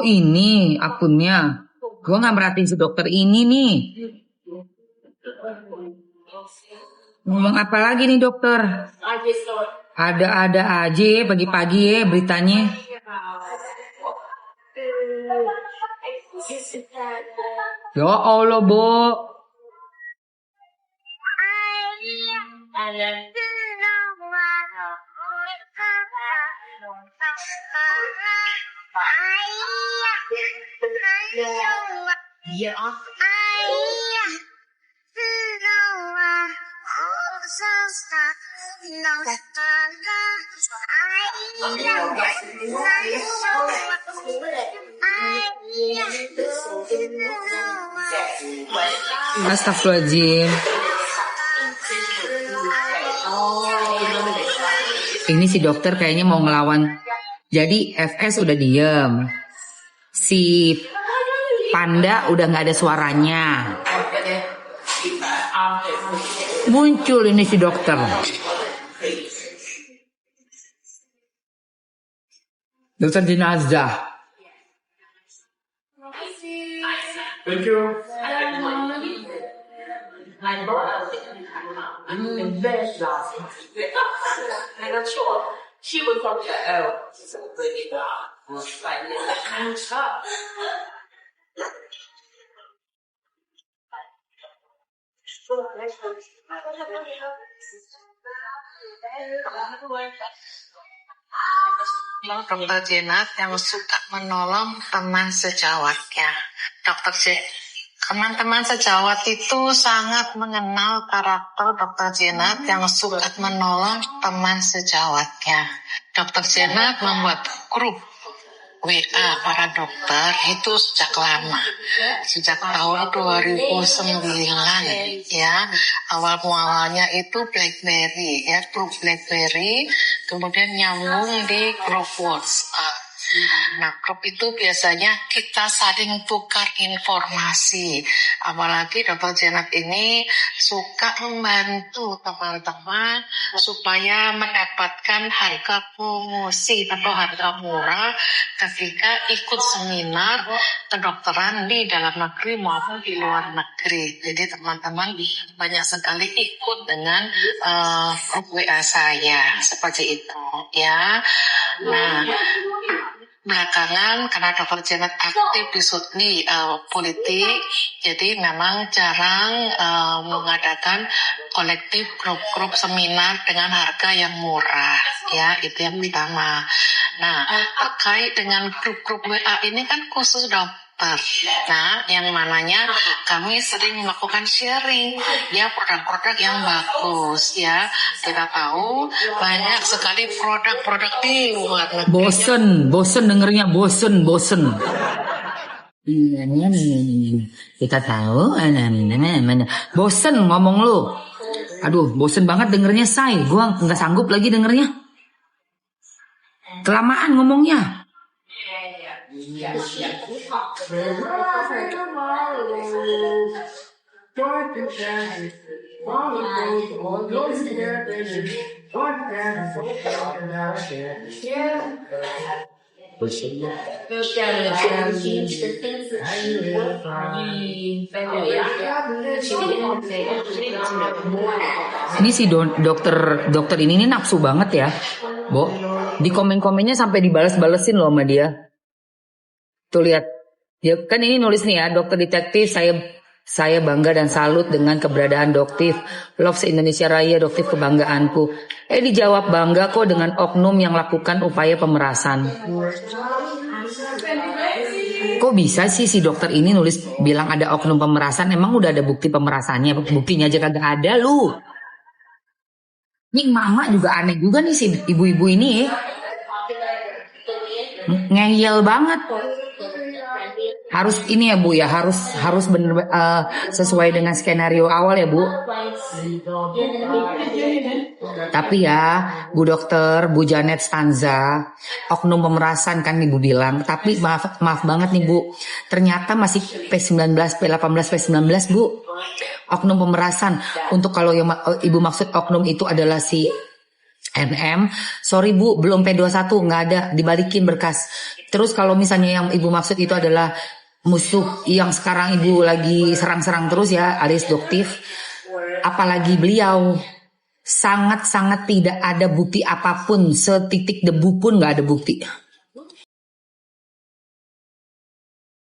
Oh ini akunnya. Gue nggak merhatiin si dokter ini nih. Ngomong apa lagi nih dokter? Ada-ada aja ya pagi-pagi ya beritanya. Ya Allah, Bu. Astagfirullahaladzim. Ini si dokter kayaknya mau ngelawan. Jadi FS udah diem. Si Panda udah gak ada suaranya. Muncul ini si dokter. Dokter jenazah. Thank you. Dokter Jenat yang suka menolong teman sejawatnya. Teman-teman sejawat itu sangat mengenal karakter Dokter Jenat yang suka menolong teman sejawatnya. Dokter Jenat membuat grup WA para dokter itu sejak lama, sejak tahun 2009 ya. Awal mualanya itu BlackBerry ya, grup BlackBerry, kemudian nyambung di grup WhatsApp. Nah, grup itu biasanya kita saling tukar informasi. Apalagi Dokter Jenat ini suka membantu teman-teman supaya mendapatkan harga promosi atau harga murah ketika ikut seminar kedokteran di dalam negeri maupun di luar negeri. Jadi teman-teman banyak sekali ikut dengan grup WA saya seperti itu ya. Nah, belakangan karena Dokter Jenat aktif di politik, jadi memang jarang mengadakan kolektif grup-grup seminar dengan harga yang murah ya, itu yang pertama. Nah, terkait dengan grup-grup WA ini kan khusus dokter. Nah, yang mananya kami sering melakukan sharing ya produk-produk yang bagus ya. Kita tahu banyak sekali produk-produk di luar negeri. Bosen dengernya, bosen. Kita tahu, bosen ngomong lu. Aduh, bosen banget dengernya, say. Gua nggak sanggup lagi dengernya. Kelamaan ngomongnya. Ini si dokter ini nafsu banget ya, Bo. Di komen-komennya sampai dibales-balesin loh sama dia. Tuh lihat, ya kan ini nulis nih ya, dokter detektif, saya bangga dan salut dengan keberadaan Doktif. Love se-Indonesia Raya, Doktif kebanggaanku. Dijawab bangga kok dengan oknum yang lakukan upaya pemerasan. Kok bisa sih si dokter ini nulis bilang ada oknum pemerasan? Emang udah ada bukti pemerasannya? Buktinya aja kagak ada lu. Ini mama juga aneh juga nih si ibu-ibu ini. Ngeyel banget. Harus ini ya Bu ya, harus bener sesuai dengan skenario awal ya Bu. Tapi ya Bu Dokter, Bu Janet Stanza, oknum pemerasan kan Ibu bilang. Tapi maaf banget nih Bu, ternyata masih P19, P18, P19 Bu. Oknum pemerasan. Untuk kalau yang Ibu maksud oknum itu adalah si NM, sorry Bu, belum P21, nggak ada, dibalikin berkas. Terus kalau misalnya yang Ibu maksud itu adalah musuh yang sekarang Ibu lagi serang-serang terus ya, alias Doktif, apalagi beliau sangat-sangat tidak ada bukti apapun, setitik debu pun nggak ada bukti.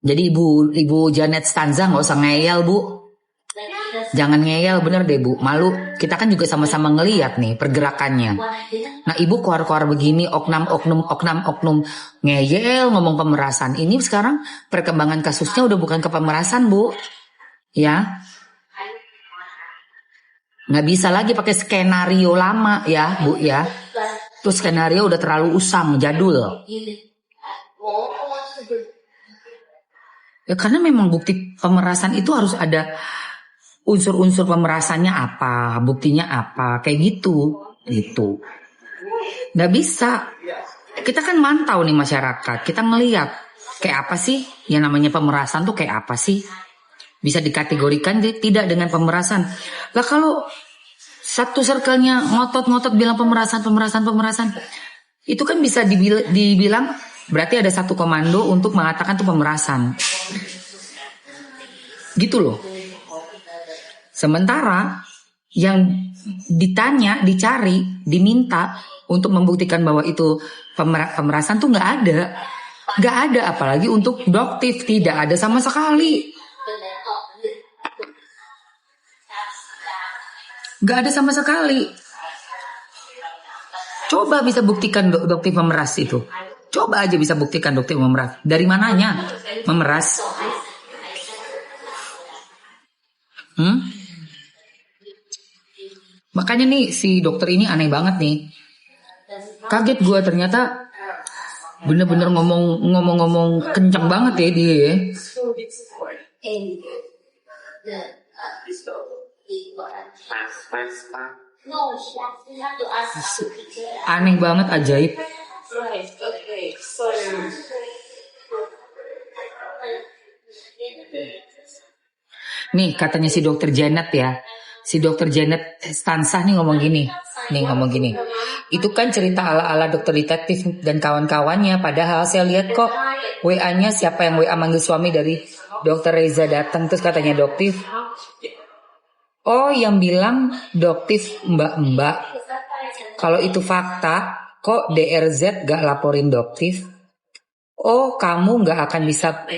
Jadi Ibu Janet Stanza nggak usah ngeyel Bu. Jangan ngeyel bener deh Bu, malu. Kita kan juga sama-sama ngeliat nih pergerakannya. Nah Ibu keluar-keluar begini, oknum ngeyel ngomong pemerasan. Ini sekarang perkembangan kasusnya udah bukan ke pemerasan Bu, ya. Nggak bisa lagi pakai skenario lama ya Bu ya. Tuh skenario udah terlalu usang, jadul. Ya karena memang bukti pemerasan itu harus ada unsur-unsur pemerasannya apa, buktinya apa, kayak gitu. Nggak bisa. Kita kan mantau nih masyarakat, kita ngeliat kayak apa sih yang namanya pemerasan tuh kayak apa sih. Bisa dikategorikan tidak dengan pemerasan. Lah kalau satu circle-nya ngotot-ngotot bilang pemerasan, itu kan bisa dibilang berarti ada satu komando untuk mengatakan tuh pemerasan. Gitu loh. Sementara yang ditanya, dicari, diminta untuk membuktikan bahwa itu pemerasan tuh nggak ada, apalagi untuk Doktif tidak ada sama sekali, nggak ada sama sekali. Coba bisa buktikan Doktif memeras itu, coba aja bisa buktikan Doktif memeras. Dari mananya memeras? Makanya nih si dokter ini aneh banget nih. Kaget gue ternyata bener-bener ngomong kencang banget ya dia. Aneh banget, ajaib. Nih katanya si dokter Janet ya. Si dokter Janet Stanza nih ngomong gini. Itu kan cerita ala-ala dokter detektif dan kawan-kawannya. Padahal saya lihat kok WA-nya siapa yang WA manggil suami dari dokter Reza datang. Terus katanya Doktif. Oh yang bilang Doktif mbak-mbak. Kalau itu fakta, kok DRZ gak laporin Doktif? Oh kamu gak akan bisa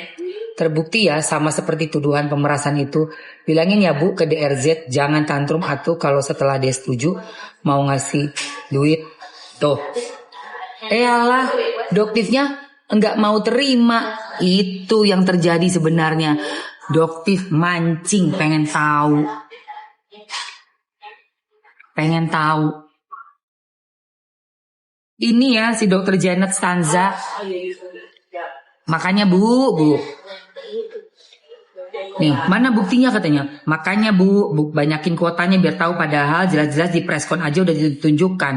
terbukti ya sama seperti tuduhan pemerasan itu. Bilangin ya Bu ke DRZ jangan tantrum atuh kalau setelah dia setuju mau ngasih duit. Tuh. Alah, Doktifnya enggak mau terima. Itu yang terjadi sebenarnya. Doktif mancing pengen tahu. Ini ya si dokter Janet Stanza. Makanya Bu. Nih, mana buktinya katanya? Makanya Bu, banyakin kuotanya biar tahu padahal jelas-jelas di preskon aja udah ditunjukkan.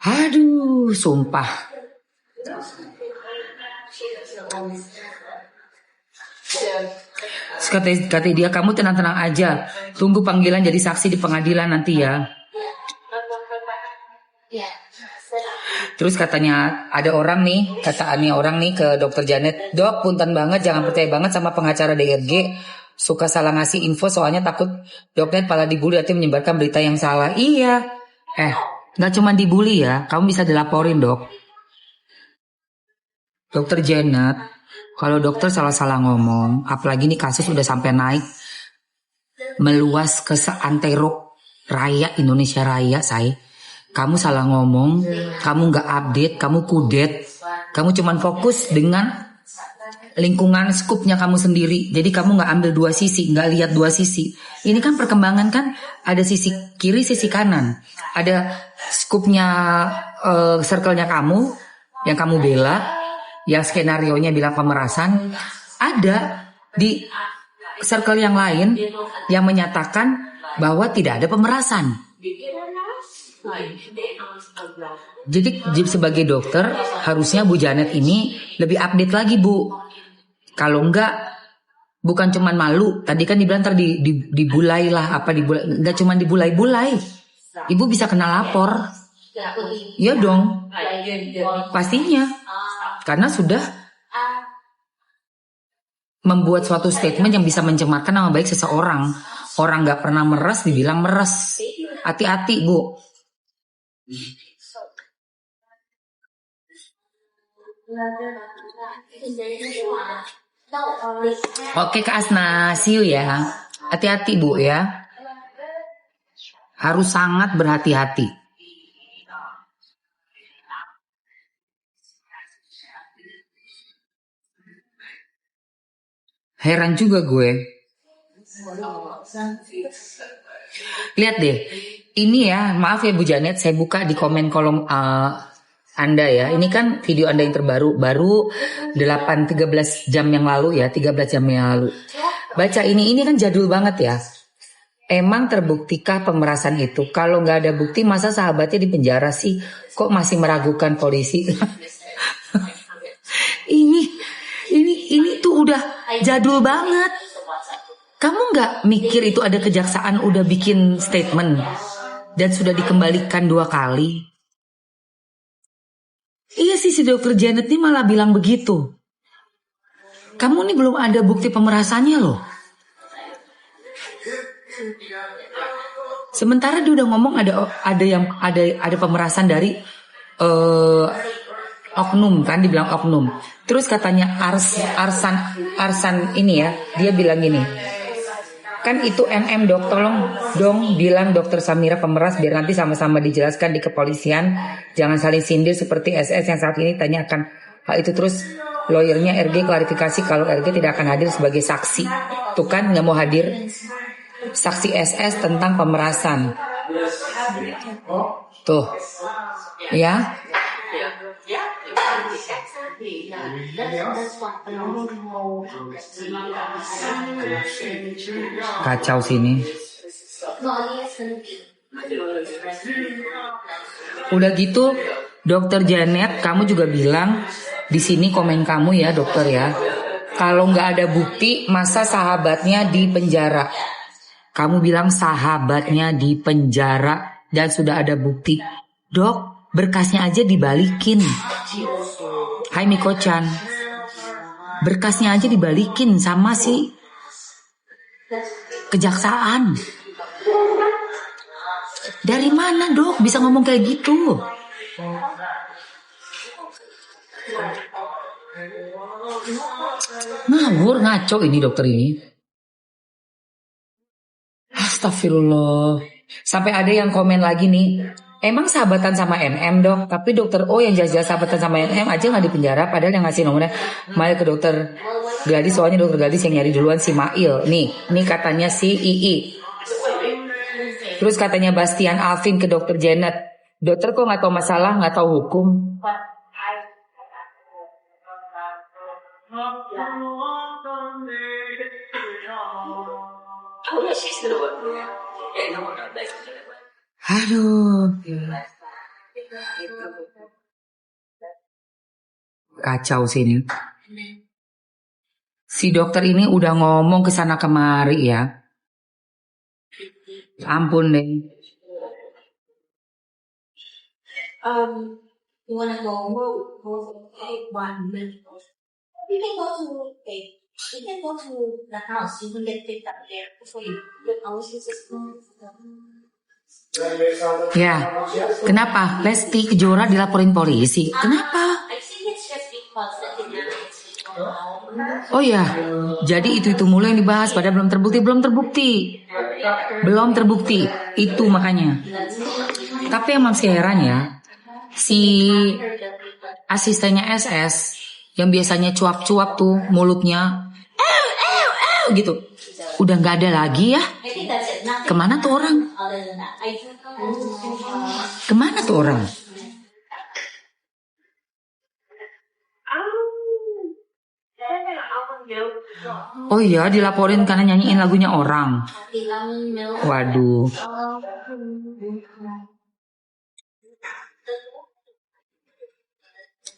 Aduh, sumpah. Kata dia, kamu tenang-tenang aja. Tunggu panggilan jadi saksi di pengadilan nanti ya. Terus katanya ada orang nih, ke dokter Janet, Dok punten banget jangan percaya banget sama pengacara DRG, suka salah ngasih info soalnya takut Doknet malah dibully atau menyebarkan berita yang salah. Iya, nggak cuma dibully ya, kamu bisa dilaporin Dok. Dokter Janet, kalau dokter salah-salah ngomong, apalagi nih kasus udah sampai naik meluas ke seantero raya Indonesia Raya, kamu salah ngomong, kamu gak update, kamu kudet, kamu cuman fokus dengan lingkungan skupnya kamu sendiri. Jadi kamu gak ambil dua sisi, gak lihat dua sisi. Ini kan perkembangan kan ada sisi kiri, sisi kanan. Ada skupnya, circle-nya kamu, yang kamu bela, yang skenario-nya bilang pemerasan. Ada di circle yang lain yang menyatakan bahwa tidak ada pemerasan. Jadi sebagai dokter harusnya Bu Janet ini lebih update lagi Bu. Kalau enggak bukan cuman malu. Tadi kan dibilang dibulai lah, enggak cuman dibulai-bulai. Ibu bisa kena lapor. Iya dong, pastinya. Karena sudah membuat suatu statement yang bisa mencemarkan nama baik seseorang. Orang nggak pernah meres dibilang meres. Hati-hati, Bu. Oke Kak Asna, see you ya. Hati-hati Bu ya. Harus sangat berhati-hati. Heran juga gue. Lihat deh. Ini ya, maaf ya Bu Janet, saya buka di komen kolom Anda ya. Ini kan video Anda yang terbaru, baru 13 jam yang lalu ya, 13 jam yang lalu. Baca ini kan jadul banget ya. Emang terbuktikah pemerasan itu? Kalau nggak ada bukti, masa sahabatnya di penjara sih? Kok masih meragukan polisi? ini tuh udah jadul banget. Kamu nggak mikir itu ada kejaksaan udah bikin statement dan sudah dikembalikan 2 kali? Iya sih, si dokter Janet ini malah bilang begitu. Kamu nih belum ada bukti pemerasannya loh. Sementara dia udah ngomong ada pemerasan dari oknum kan, dibilang oknum. Terus katanya Arsan ini ya, dia bilang gini. Kan itu MM dok, tolong dong bilang dokter Samira pemeras biar nanti sama-sama dijelaskan di kepolisian. Jangan saling sindir seperti SS yang saat ini tanyakan hal itu. Terus lawyernya RG klarifikasi kalau RG tidak akan hadir sebagai saksi. Tuh kan nggak mau hadir saksi SS tentang pemerasan. Tuh ya. Kacau sini. Udah gitu, dokter Janet, kamu juga bilang di sini komen kamu ya dokter ya. Kalau nggak ada bukti, masa sahabatnya di penjara? Kamu bilang sahabatnya di penjara dan sudah ada bukti. Dok, berkasnya aja dibalikin. Hai Miko-chan, berkasnya aja dibalikin sama si kejaksaan. Dari mana dok bisa ngomong kayak gitu? Ngawur, ngaco ini dokter ini. Astagfirullah. Sampai ada yang komen lagi nih. Emang sahabatan sama MM dok, tapi dokter O yang jelas-jelas sahabatan sama MM aja nggak di penjara, padahal yang ngasih nomornya mail ke dokter Gadis, soalnya dokter Gadis yang nyari duluan si Mail. Nih katanya si II. Terus katanya Bastian Alvin ke dokter Janet, dokter kok nggak tahu masalah, nggak tahu hukum. Aduh, kacau sini. Si dokter ini udah ngomong ke sana kemari ya. Ampun deh. You wanna go one minute? You can go to the house. You can get picked up there before you get our system. Ya, kenapa Lesti Kejora dilaporin polisi? Kenapa? Oh ya, jadi itu mulai yang dibahas pada belum terbukti. Itu makanya. Tapi emang sih heran ya, si asistennya SS yang biasanya cuap-cuap tuh mulutnya, gitu, udah nggak ada lagi ya. Kemana tuh orang? Oh iya, dilaporin karena nyanyiin lagunya orang. Waduh.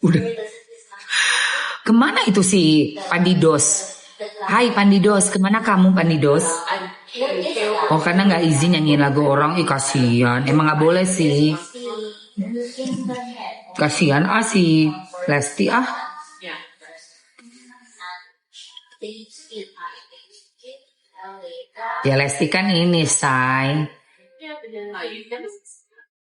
Udah. Kemana itu si Pandidos? Hai Pandidos, kemana kamu Pandidos? Oh karena nggak izin nyanyiin lagu orang, kasihan. Emang nggak boleh sih. Kasihan si Lesti ah. Ya Lesti kan ini say.